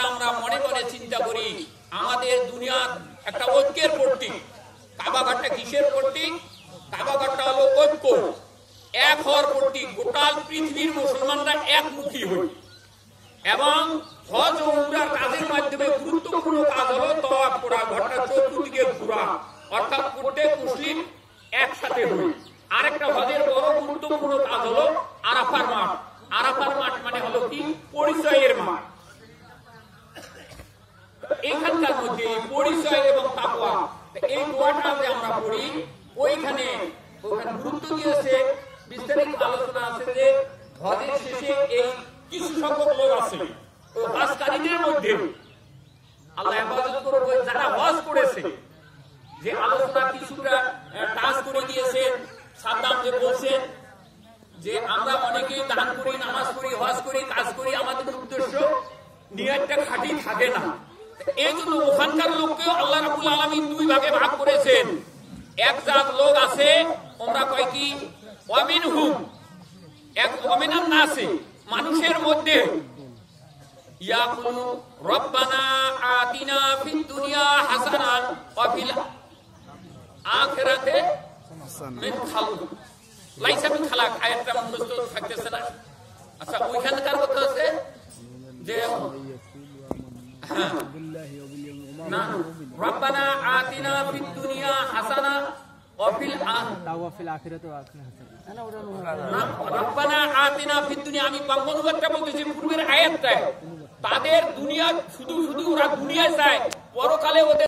কাবাটা আমরা মনে মনে চিন্তা করি আমাদের দুনিয়ার একটা ঐক্যের প্রতীক। কাবাঘরটা কিসের প্রতীক? কাবাঘরটা হলো ঐক্য, এক হওয়ার প্রতীক। গোটা পৃথিবীর মুসলমানরা একমুখী হই এবং হজ ও উমরার কাজের মাধ্যমে গুরুত্বপূর্ণ কাজ হলো তওয়াফ করা, ঘরটা চতুর্দিকে ঘোরা, অর্থাৎ প্রত্যেক মুসলিম একসাথে হই। আরেকটা হজের বড় গুরুত্বপূর্ণ কাজ হলো আরাফার মাঠ। আরাফার মাঠ মানে হলো কি? পরিচয়ের মাঠ। এখানকার মধ্যে পরিচয় এবং তাকওয়া, এই দোয়াটা যে আমরা পড়ি ওইখানে গুরুত্ব দিয়েছে, বিস্তারিত আলোচনা আছে যে হজের শেষে এই কিছু সংখ্যক লোক আছে ও হজকারীদের মধ্যে আল্লাহ হেফাজত করুক, যারা হজ করেছে, যে আলোচনা কিছুটা টাচ করে দিয়েছে। সাদ্দাম যে বলছেন যে আমরা অনেকেই দান করি, নামাজ পড়ি, হজ করি, কাজ করি, আমাদের উদ্দেশ্য নিয়তটা খাঁটি থাকে না। এই জন্য ওখানকার লোককেও আল্লাহ রাব্বুল আলামিন দুই ভাগে ভাগ করেছেন। এক জাত লোক আছে, আমরা কয় কি ওয়ামিনহুম, এক ওয়ামিনান নাসি, মানুষের মধ্যে ইয়াকুলু রব্বানা আতিনা ফিদ দুনিয়া হাসানা ওয়া ফিল আখিরাতে মিন খালাক, লাইসা মিন খালাক, আয়াতটা মুখস্থ থাকতেছে না। আচ্ছা, ওইখানকার কথা আছে যে রব্বানা আতিনা ফিদ দুনিয়া হাসানা ওয়া ফিল আখিরাতি হাসানা, রব্বানা আতিনা ফিদ দুনিয়া। আমি বঙ্গানুবাদটা বলতেছি, পূর্বের আয়াতটায় তাদের দুনিয়া শুধু ওরা দুনিয়ায় চায়, পরকালে ওদের